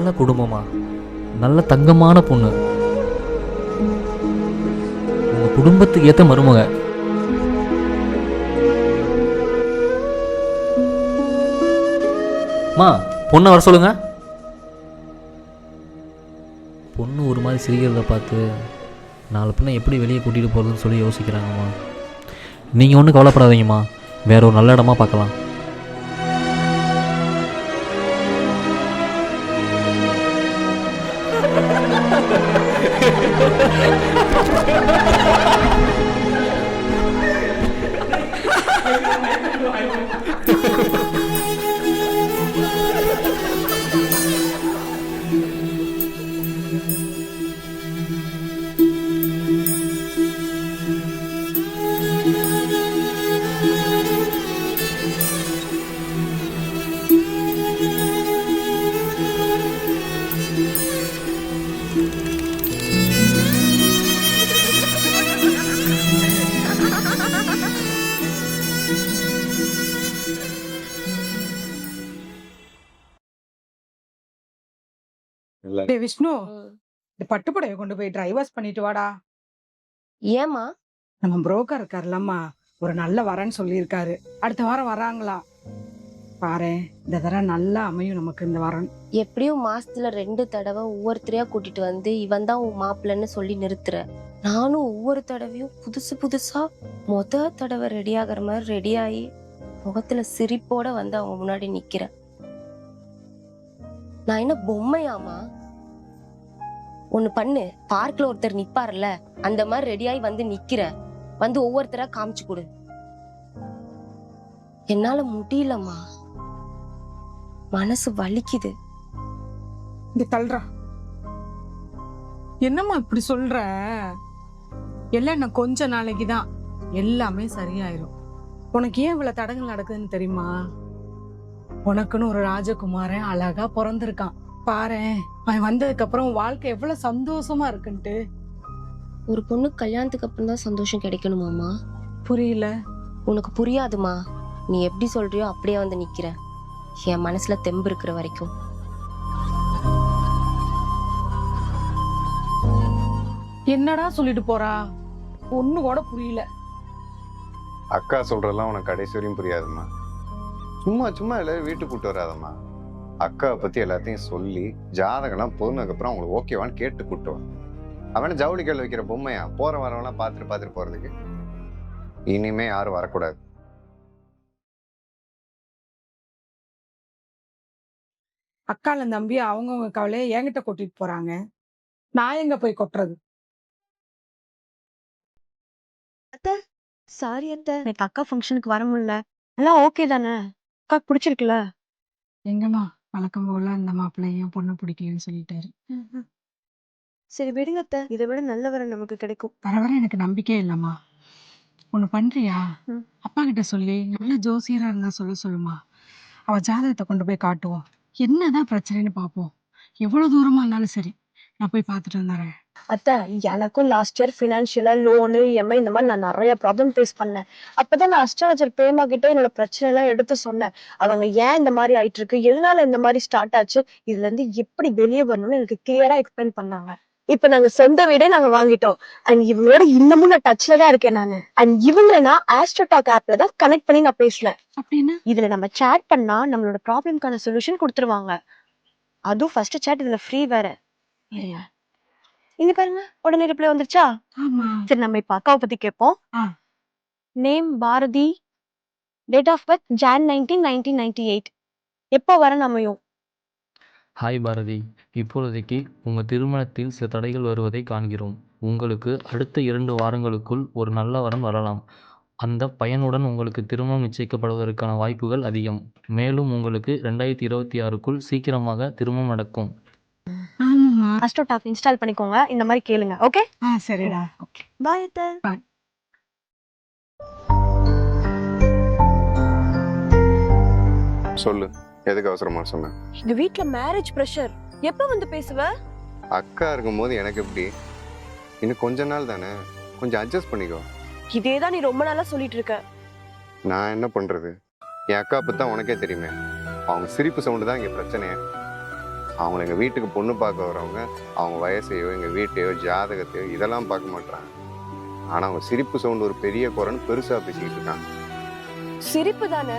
நல்ல குடும்பமா, நல்ல தங்கமான பொண்ணு, உங்க குடும்பத்துக்கு ஏற்ற மருமக. மா, பொண்ணை வர சொல்லுங்க. பொண்ணு ஒரு மாதிரி சிரிக்கிறத பார்த்து நாலு பொண்ணை எப்படி வெளியே கூட்டிகிட்டு போகிறதுன்னு சொல்லி யோசிக்கிறாங்கம்மா. நீங்கள் ஒன்றும் கவலைப்படாதீங்கம்மா, வேற ஒரு நல்ல இடமா பார்க்கலாம். டேய் விஷ்ணு, இந்த பட்டுப்புடவை கொண்டு போய் ட்ரை வாஷ் பண்ணிட்டு வாடா. ஏமா? நம்ம புரோக்கர் இருக்காருல்லம்மா, ஒரு நல்ல வரன்னு சொல்லியிருக்காரு. அடுத்த வாரம் வராங்களாம். பாரு, இந்த தடவை நல்லா அமையும் நமக்கு இந்த வரன். எப்படியும் மாசத்துல 2 தடவை ஒவ்வொருத்தரையா கூட்டிட்டு வந்து இவன் தான் உன் மாப்பிள்ளன்னு சொல்லி நிறுத்துற. நானும் ஒவ்வொரு தடவையும் புதுசு புதுசா தடவை ரெடி ஆகிற மாதிரி ரெடி ஆகி முகத்துல சிரிப்போட வந்து அவங்க முன்னாடி நிக்கிறேன். நான் என்ன பொம்மையாமா? ஒண்ணு பண்ணு, பார்க்ல ஒருத்தர் நிப்பாருல்ல, அந்த மாதிரி ரெடியாகி வந்து நிக்கிற, வந்து ஒவ்வொருத்தரா காமிச்சு கொடு. என்னால முடியலம்மா, மனசு வலிக்குது. இந்த தள்ளுறா, என்னம்மா இப்படி சொல்ற? எல்லாம் இன்னும் கொஞ்ச நாளைக்கு தான் எல்லாமே சரியாயிரும். உனக்கு ஏன் இவ்வளவு தடங்கள் நடக்குதுன்னு தெரியுமா? உனக்குன்னு ஒரு ராஜகுமாரன் அழகா பிறந்திருக்கான். பாரேன், அவன் வந்ததுக்கு அப்புறம் வாழ்க்கை எவ்வளவு சந்தோஷமா இருக்குன்ட்டு. ஒரு பொண்ணு கல்யாணத்துக்கு அப்புறம் தான் சந்தோஷம் கிடைக்கணுமாமா? புரியல. உனக்கு புரியாதுமா. நீ எப்படி சொல்றியோ அப்படியே வந்து நிக்கிற, என் மனசுல தெம்பு இருக்கிற வரைக்கும். என்னடா சொல்லிட்டு போறா? ஒண்ணு கூட புரியல. அக்கா சொல்றதெல்லாம் உனக்கு கடைசி வரையும் புரியாதும்மா. சும்மா சும்மா எல்லாரும் வீட்டுக்கு கூட்டு வராதம்மா. அக்காவை பத்தி எல்லாத்தையும் சொல்லி ஜாதகம்லாம் போனதுக்கு அப்புறம் அவங்களுக்கு ஓகேவான்னு கேட்டு கூட்டு வா. அவனை ஜவுளி கல் வைக்கிற பொம்மையா போற வரவெல்லாம் பார்த்துட்டு போறதுக்கு? இனிமே யாரும் வரக்கூடாது. அக்கால நம்பி அவங்கவுங்க கவலையை என்கிட்ட கொட்டிட்டு போறாங்க. நான் எங்க போய் கொட்டுறது? அத்தை, சாரி அத்தை, எனக்கு அக்கா ஃபங்க்ஷனுக்கு வர முடியல. எல்லாம் ஓகே தானே? அக்கா பிடிச்சிருக்குல்ல? எங்கம்மா வழக்கம் போல இந்த மாப்பிள்ளையும் பொண்ணு பிடிக்கலன்னு சொல்லிட்டாரு. சரி விடுங்க அத்தை, இதை விட நல்ல வரன் நமக்கு கிடைக்கும். வர வர எனக்கு நம்பிக்கையே இல்லம்மா. ஒண்ணு பண்றியா? அப்பா கிட்ட சொல்லி நல்ல ஜோசியரா இருந்தா சொல்லுமா. அவ ஜாதகத்தை கொண்டு போய் காட்டுவோம், என்னதான் பிரச்சனைன்னு பாப்போம். எவ்வளவு தூரமா இருந்தாலும் சரி, நான் போய் பார்த்துட்டு வந்துடுறேன். அத்தை, எனக்கும் லாஸ்ட் இயர் ஃபினான்ஷியலா லோனு இஎம்ஐ இந்த மாதிரி நான் நிறைய ப்ராப்ளம் ஃபேஸ் பண்ணேன். அப்பதான் நான் அஸ்ட்ராலஜர் பேமா கிட்ட என்னோட பிரச்சனை எல்லாம் எடுத்து சொன்னேன். அவங்க ஏன் இந்த மாதிரி ஆயிட்டு இருக்கு, எதனால இந்த மாதிரி ஸ்டார்ட் ஆச்சு, இதுல இருந்து எப்படி வெளியே வரணும்னு எனக்கு கிளியரா எக்ஸ்பிளைன் பண்ணாங்க. இப்ப நாங்க சொந்த வீடே நாங்க வாங்கிட்டோம். அண்ட் இவங்களோட இன்னமும் நான் டச்ல தான் இருக்கேன் நானு. அண்ட் இவங்களை நான் ஆஸ்ட்ரோடாக் ஆப்ல தான் கனெக்ட் பண்ணி நான் பேசுறேன். அப்படின்னு இதுல நம்ம சேட் பண்ணா நம்மளோட ப்ராப்ளம்க்கான சொல்யூஷன் கொடுத்துருவாங்க. அதுவும் ஃபர்ஸ்ட் சேட் இதுல ஃப்ரீ வேற. இங்க பாருங்க, உடனே ரிப்ளை வந்துருச்சா? ஆமா. சரி, நம்ம இப்ப அக்காவை பத்தி கேட்போம். Name Bharathi, date of birth Jan 19, 1998. எப்போ வரன் அமையும்? ஹாய் பாரதி, இப்பொழுதைக்கு உங்கள் திருமணத்தில் சில தடைகள் வருவதை காண்கிறோம். உங்களுக்கு அடுத்த 2 வாரங்களுக்குள் ஒரு நல்ல வரன் வரலாம். அந்த பயனுடன் உங்களுக்கு திருமணம் நிச்சயிக்கப்படுவதற்கான வாய்ப்புகள் அதிகம். மேலும் உங்களுக்கு 2026க்குள் சீக்கிரமாக திருமணம் நடக்கும். ஆஸ்ட்ரோடாக் இன்ஸ்டால் பண்ணிக்கோங்க, இந்த மாதிரி கேளுங்க. ஓகே? சரிடா. ஓகே, பாய் அத்தை. பாய். சொல்லு, எதுக்கு அவசரமா சொன்ன? இந்த வீட்ல மேரேஜ் பிரஷர். எப்ப வந்து பேசுவ? அக்கா இருக்கும்போது எனக்கு எப்படி? இன்னும் கொஞ்ச நாள் தானே, கொஞ்சம் அட்ஜஸ்ட் பண்ணிக்கோ. இதேதான் நீ ரொம்ப நாளா சொல்லிட்டு இருக்க. நான் என்ன பண்றது? என் அக்கா பத்தி தான் உனக்கே தெரியுமே. அவங்க சிரிப்பு சவுண்டு தான் இங்க பிரச்சனையே. அவங்கள எங்கள் வீட்டுக்கு பொண்ணு பார்க்க வரவங்க அவங்க வயசையோ எங்கள் வீட்டையோ ஜாதகத்தையோ இதெல்லாம் பார்க்க மாட்டாங்க. ஆனால் அவங்க சிரிப்பு சவுண்ட் ஒரு பெரிய குறைன்னு பெருசாக பேசிக்கிட்டு இருக்காங்க. சிரிப்பு தானே,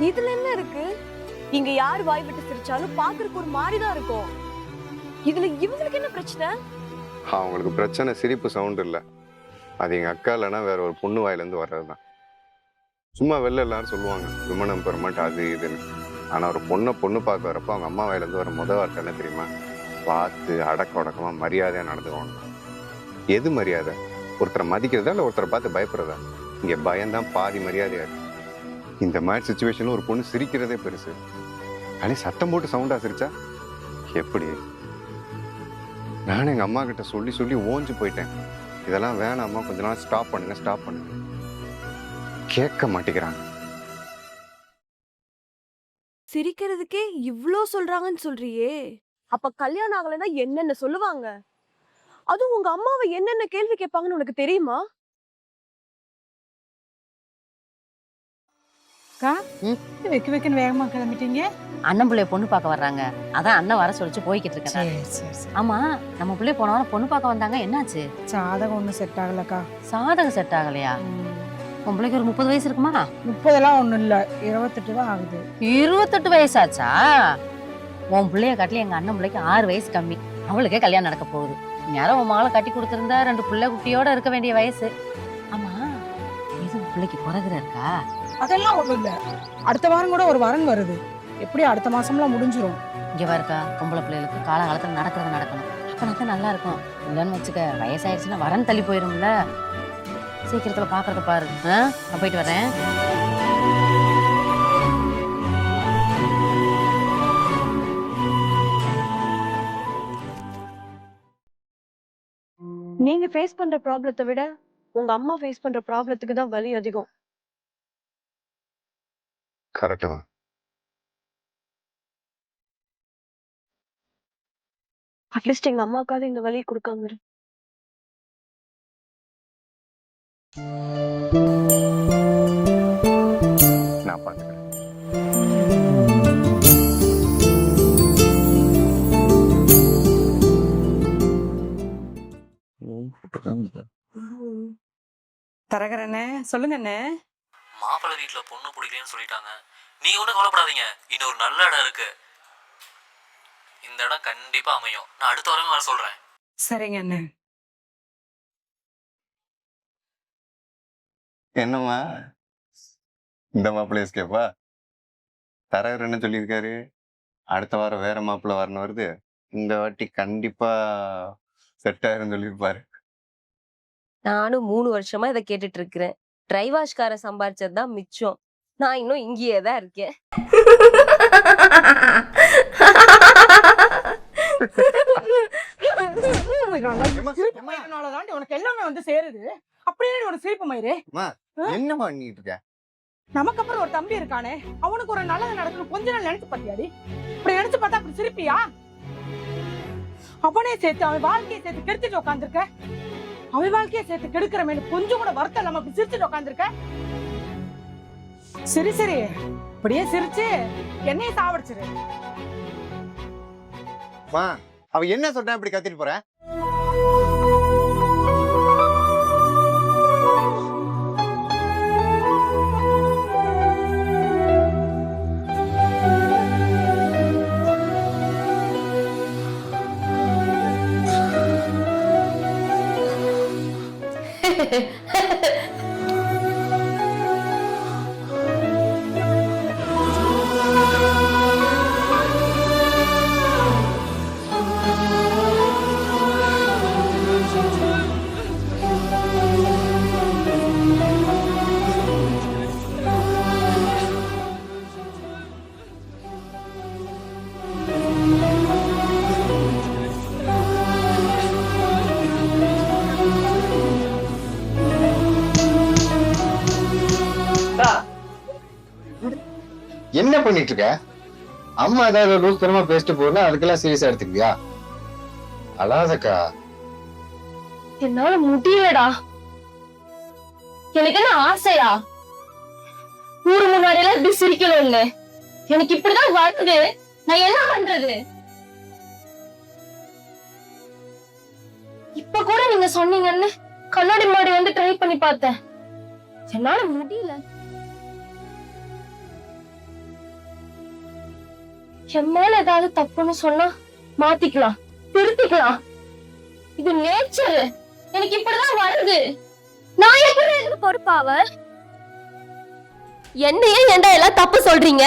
இதுல என்ன இருக்கு? இங்க யார் வாய் விட்டு சிரிச்சாலும் பாக்குறதுக்கு ஒரு மாதிரிதான் இருக்கும். இதுல இவங்களுக்கு என்ன பிரச்சனை? அவங்களுக்கு பிரச்சனை சிரிப்பு சவுண்ட் இல்லை, அது எங்கள் அக்கா இல்லைன்னா வேற ஒரு பொண்ணு வாயிலேருந்து வர்றது தான். சும்மா வெளில எல்லாரும் சொல்லுவாங்க விமன் எம்பவர்மெண்ட் அது இதுன்னு. ஆனால் ஒரு பொண்ணு பார்க்க வரப்போ அவங்க அம்மா வாயிலேருந்து வர முதல் வார்த்தை என்ன தெரியுமா? பார்த்து அடக்க உடக்கமாக மரியாதையாக நடந்துக்கணும். எது மரியாதை? ஒருத்தரை மதிக்கிறதா இல்லை ஒருத்தரை பார்த்து பயப்படுறதா? இங்கே பயம்தான் பாதி மரியாதையா இருக்கு. இந்த மாதிரி சுச்சுவேஷனில் ஒரு பொண்ணு சிரிக்கிறதே பெருசு. அனே சத்தம் போட்டு சவுண்டாக சிரிச்சா எப்படி? நானும் எங்கள் அம்மா கிட்ட சொல்லி சொல்லி ஓஞ்சு போயிட்டேன். இதெல்லாம் வேணாம்மா, கொஞ்ச நாள் ஸ்டாப் பண்ணுங்க. கேட்க மாட்டேங்கிறாங்க. சிரிக்கிறதுக்கே இவ்ளோ சொல்றாங்கன்னு சொல்றியே, அப்ப கல்யாணம் ஆகலைன்னா என்னென்ன சொல்லுவாங்க? அதுவும் உங்க அம்மாவை என்னென்ன கேள்வி கேட்பாங்கன்னு உனக்கு தெரியுமா? வைக்கன்னு வேகமா கிளம்பிட்டீங்க. அண்ணன் பிள்ளைய பொண்ணு பார்க்க வர்றாங்க, அதான் அண்ணன் வர சொல்லிச்சு போய்கிட்டு இருக்கேன். ஆமா, நம்ம பிள்ளைய போன வாரம் பொண்ணு பார்க்க வந்தாங்க, என்னாச்சு? ஜாதகம் ஒண்ணும் செட் ஆகலக்கா. சாதகம் செட் ஆகலையா? உன் பிள்ளைக்கு ஒரு 30 வயசு இருக்குமா? 30 ஒண்ணும் இல்ல, 28 தான் ஆகுது. 28 வயசாச்சா? உன் பிள்ளைய காட்டில எங்க அண்ணன் பிள்ளைக்கு 6 வயசு கம்மி. அவளுக்கே கல்யாணம் நடக்க போகுது. யாரும் உன் மகளை கட்டி கொடுத்திருந்தா 2 பிள்ளை குட்டியோட இருக்க வேண்டிய வயசு. ஆமா, இது உன் பிள்ளைக்கு குறைகிற இருக்கா? அதெல்லாம் ஒண்ணும் இல்ல, அடுத்த வாரம் கூட ஒரு வரன் வருது. எப்படி அடுத்த மாசம்லாம் முடிஞ்சிரும். இங்க பாருக்கா, பொம்பளை பிள்ளைகளுக்கு காலகாலத்துல நடக்கணும். அப்ப நல்லா இருக்கும். இல்லைன்னு வச்சுக்க, வயசாயிருச்சுன்னா வரன் தள்ளி போயிரும்ல. சீக்கிரத்துல பாக்குறத பாரு. நான் போயிட்டு வரேன். நீங்க ஃபேஸ் பண்ற ப்ராப்ளத்தை விட உங்க அம்மா ஃபேஸ் பண்ற ப்ராப்ளத்துக்கு தான் வலி அதிகம். கரெக்டு தான். அட்லீஸ்ட் எங்க அம்மாக்காவது இந்த வலியை கொடுக்காம இரு. நான் பார்த்துக்கிறேன். தரகரண்ணே, சொல்லுங்க அண்ணே. மாப்பிள்ளை வீட்டில் பொண்ணு பிடிக்கலன்னு சொல்லிட்டாங்க. நீங்கள் ஒன்றும் கவலைப்படாதீங்க, இன்னொரு நல்ல இடம் இருக்கு. இந்த இடம் கண்டிப்பா அமையும். நான் அடுத்த வாரமே வர சொல்றேன். சரிங்க அண்ணே. என்னம்மா இந்த மாப்பிள்ளை எஸ்கேப்பா? தரகர் என்ன சொல்லியிருக்காரு? அடுத்த வாரம் வேற மாப்பிள்ளை வரணும் வருது. இந்த வாட்டி கண்டிப்பா செட் ஆயிருன்னு சொல்லியிருப்பாரு. நானும் 3 வருஷமா இதை கேட்டுட்டு இருக்கிறேன். டிரைவாஷ்காரன் சம்பாரிச்சதுதான் மிச்சம். நான் இன்னும் இங்கேயே தான் இருக்கேன். உனக்கு எல்லாமே வந்து சேருது. அப்படியே உனக்கு சிரிப்பு மயிறு. என்ன பண்ணிட்டு இருக்க? நமக்கு அப்புறம் ஒரு தம்பி இருக்கானே, அவனுக்கு ஒரு நல்லது நடக்கணும் கொஞ்ச நாள் நினைச்சு பாத்தியாடி? இப்படி நினைச்சு பார்த்தா அப்படி சிரிப்பியா? அவனே சேர்த்து அவன் வாழ்க்கையை சேர்த்து கெடுத்துட்டு உட்காந்துருக்க. அவன் வாழ்க்கையை சேர்த்து கெடுக்கிற மேல கொஞ்சம் கூட வருத்தம் இல்லாம அப்படி சிரிச்சுட்டு உட்காந்துருக்க. சரி சரி, அப்படியே சிரிச்சு என்னைய சாவடிச்சிரு. அவ என்ன சொல்றேன் இப்படி கத்திட்டு போற? என்ன பண்ணிட்டு இருக்க? அம்மா ஏதாவது ரூல் தரமா பேசிட்டு போனா அதுக்கெல்லாம் சீரியஸா எடுத்துக்கியா? அழாதக்கா. என்னால முடியலடா. எனக்கு என்ன ஆசையா? ஊரு முன்னாடி எல்லாம் இப்படி சிரிக்கணும்னு எனக்கு இப்படிதான் வருது. நான் என்ன பண்றது? இப்ப கூட நீங்க சொன்னீங்கன்னு கண்ணாடி மாடி வந்து ட்ரை பண்ணி பார்த்தேன். என்னால முடியல. என் மேல ஏதாவது தப்புன்னு சொன்னா மாத்திக்கலாம், திருத்திக்கலாம். இது நேச்சர். எனக்கு இப்படிதான் வருது. நான் எப்படி இதுக்கு பொறுப்பாவ? என்னையே ஏன்டா எல்லாம் தப்பு சொல்றீங்க?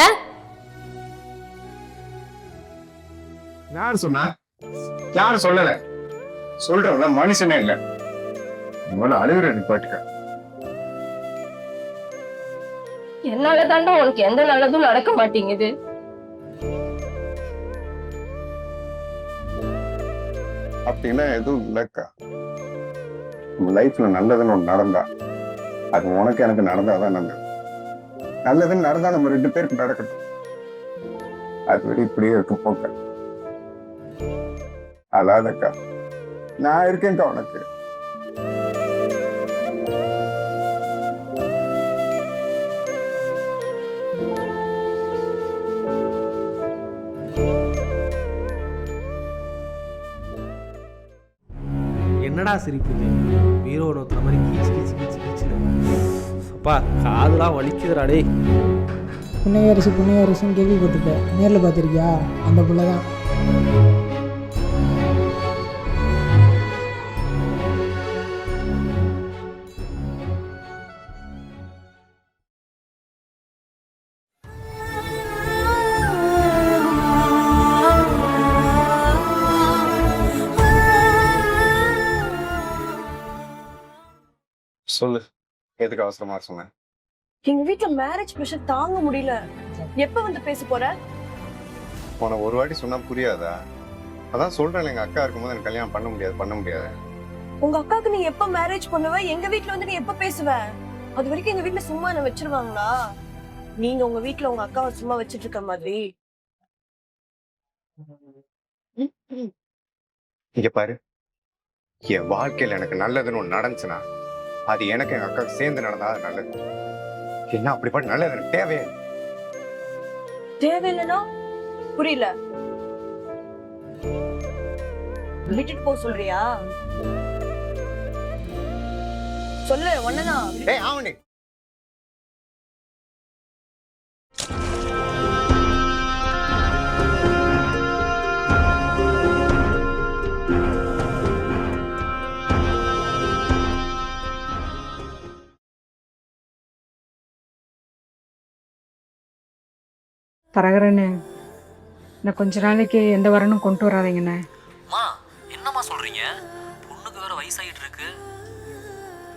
யாரு சொன்னா? யாரு சொல்லல? சொல்றவங்க மனுஷனே இல்ல. முதல்ல அழுகுற நிப்பாட்டுக்க. என்னால தாண்டா உனக்கு எந்த நல்லதும் நடக்க மாட்டேங்குது. அப்படின்னா எதுவும் இல்லக்கா. உங்க லைஃப்ல நல்லதுன்னு ஒண்ணு நடந்தா அது உனக்கு எனக்கு நடந்தாதான் நல்லது. நல்லதுன்னு நடந்தா நம்ம 2 பேருக்கு நடக்கட்டும். அது வரை இப்படியே இருக்க போக்க. அதாதக்கா, நான் இருக்கேன்க்கா உனக்கு. என்னடா சிரிப்பு இது? வீரோ நோத்துற மாதிரி கீச்சு கீச்சு கீச்சு கீச்சுன்னு. அப்பா காதுலாம் வலிக்குதுடா டேய். புண்ணியரசுன்னு கேள்விப்பட்டிருக்கேன். நேரில் பார்த்துருக்கியா? அந்த புள்ள தான். சொல்லு, எதுக்கு அவசரமா சொன்னேன்? எங்க வீட்டுல மேரேஜ் ப்ரெஷர் தாங்க முடியல. எப்ப வந்து பேச போற? உனக்கு ஒரு வாட்டி சொன்னா புரியாதா? அதான் சொல்றேன், எங்க அக்கா இருக்கும்போது எனக்கு கல்யாணம் பண்ண முடியாது. உங்க அக்காவுக்கு நீ எப்ப மேரேஜ் பண்ணுவ? எங்க வீட்டுல வந்து நீ எப்ப பேசுவ? அது வரைக்கும் எங்க வீட்டுல சும்மா என்ன வச்சிருவாங்களா? நீங்க உங்க வீட்டுல உங்க அக்காவை சும்மா வச்சிட்டு இருக்க மாதிரி. இங்க பாரு, என் வாழ்க்கையில எனக்கு நல்லதுன்னு ஒண்ணு நடந்துச்சுன்னா அது எனக்கு எங்க அக்காவுக்கு சேர்ந்து நடந்தா அது நல்லது. என்ன அப்படிப்பட்ட நல்லது எனக்கு தேவையே. தேவையில்லைன்னா புரியல. விட்டுட்டு போக சொல்றியா? சொல்லு, ஒன்னதான். ஏய் ஆவணி, தரகரண்ணே, நான் கொஞ்ச நாளைக்கு எந்த வரனும் கொண்டு வராதீங்கண்ணே. மா என்னம்மா சொல்றீங்க? பொண்ணுக்கு வேற வயசாயிட்டு இருக்கு.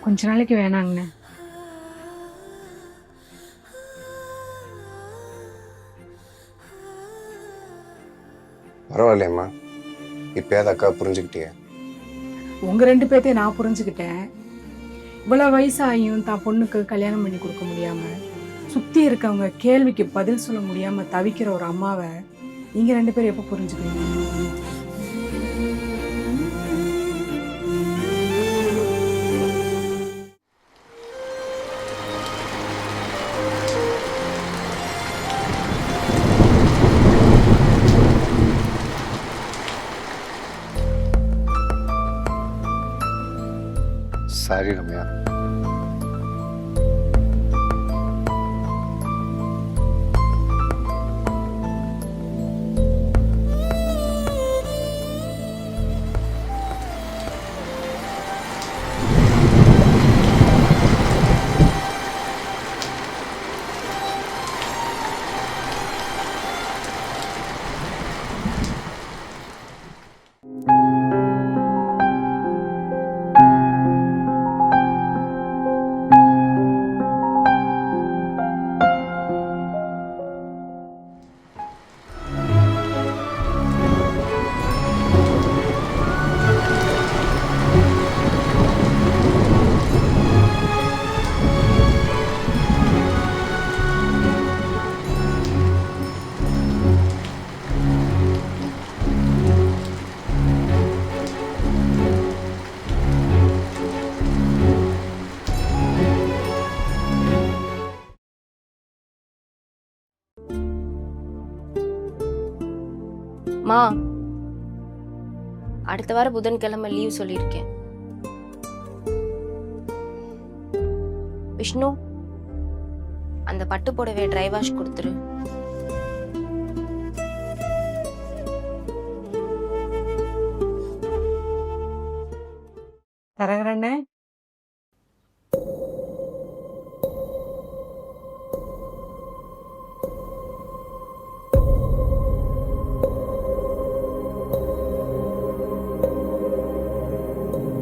கொஞ்ச நாளைக்கு வேணாங்கண்ணே. பரவாயில்லையம்மா, இப்பயாவது அக்கா புரிஞ்சுக்கிட்டிய. உங்க 2 பேர்த்தையும் நான் புரிஞ்சுக்கிட்டேன். இவ்வளவு வயசாகியும் தான் பொண்ணுக்கு கல்யாணம் பண்ணி கொடுக்க முடியாம, சுத்தி இருக்கவங்க கேள்விக்கு பதில் சொல்ல முடியாம தவிக்கிற ஒரு அம்மாவை நீங்க 2 பேரும் எப்ப புரிஞ்சுக்கிறீங்க? சரி ரம்யா, மா, அடுத்த வாரம் புதன்கிழமை லீவ் சொல்லியிருக்கேன். விஷ்ணு, அந்த பட்டு புடவைய ட்ரை வாஷ் கொடுத்துரு. தரகரண்ணே,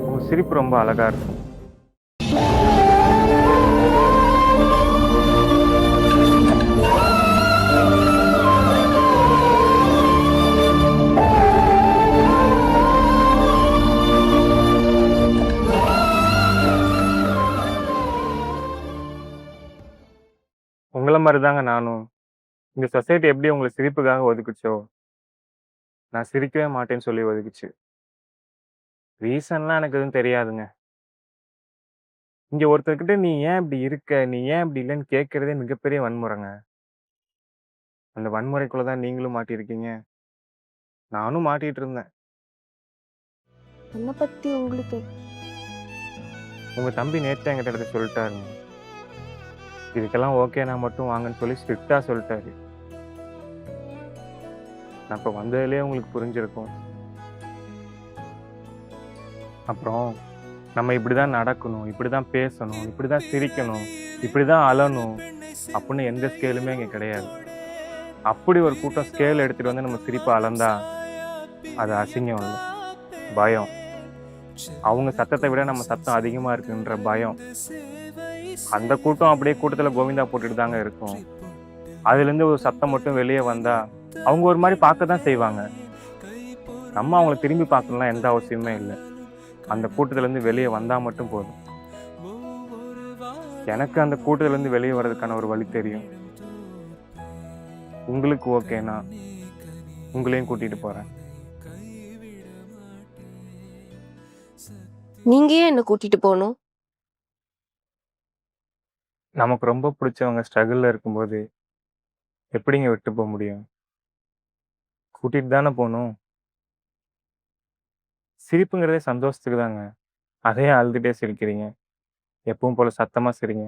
உங்க சிரிப்பு ரொம்ப அழகா இருக்கும். உங்கள மாதிரி தாங்க நானும். இந்த சொசைட்டி எப்படி உங்களை சிரிப்புக்காக ஒதுக்குச்சோ, நான் சிரிக்கவே மாட்டேன்னு சொல்லி ஒதுக்குச்சு. ரீசன்லாம் எனக்கு எதுவும் தெரியாதுங்க. இங்க ஒருத்தர்கிட்ட நீ ஏன் இப்படி இருக்க? நீ ஏன் இப்படி இல்லன்னு கேட்கிறதே மிகப்பெரிய வன்முறைங்க. அந்த வன்முறைக்குள்ள தான் நீங்களும் மாட்டியிருக்கீங்க. நானும் மாட்டிட்டு இருந்தேன். என்ன பத்தி உங்களுக்கு? உங்க தம்பி நேத்து என்கிட்ட எடுத்து சொல்லிட்டாருங்க. இதுக்கெல்லாம் ஓகேனா மட்டும் வாங்கன்னு சொல்லி ஸ்ட்ரிக்ட்டா சொல்லிட்டாரு. நான் இப்ப வந்ததுலயே உங்களுக்கு புரிஞ்சிருக்கும். அப்புறம் நம்ம இப்படிதான் நடக்கணும், இப்படிதான் பேசணும், இப்படிதான் சிரிக்கணும், இப்படிதான் அழணும் அப்படின்னு எந்த ஸ்கேலுமே இங்க கிடையாது. அப்படி ஒரு கூட்டம் ஸ்கேல் எடுத்துட்டு வந்து நம்ம சிரிப்பை அளந்தா அது அசிங்கம் இல்லை, பயம். அவங்க சத்தத்தை விட நம்ம சத்தம் அதிகமா இருக்குன்ற பயம். அந்த கூட்டம் அப்படியே கூட்டத்துல கோவிந்தா போட்டுட்டு தாங்க இருக்கும். அதுல இருந்து ஒரு சத்தம் மட்டும் வெளியே வந்தா அவங்க ஒரு மாதிரி பார்க்க தான் செய்வாங்க. நம்ம அவங்கள திரும்பி பார்க்கணும்லாம் எந்த அவசியமே இல்லை. அந்த கூட்டத்துல இருந்து வெளியே வந்தா மட்டும் போதும். எனக்கு அந்த கூட்டத்துல இருந்து வெளியே வர்றதுக்கான ஒரு வழி தெரியும். உங்களுக்கு ஓகேனா உங்களையும் கூட்டிட்டு போறேன். நீங்க ஏன் என்ன கூட்டிட்டு போகணும்? நமக்கு ரொம்ப பிடிச்சவங்க ஸ்ட்ரகிள்ல இருக்கும்போது எப்படிங்க விட்டு போக முடியும்? கூட்டிட்டு தானே போகணும். சிரிப்புங்கிறதே சந்தோஷத்துக்கு தாங்க. அதே அழுதுட்டே சிரிக்கிறீங்க. எப்பவும் போல சத்தமா சிரிங்க.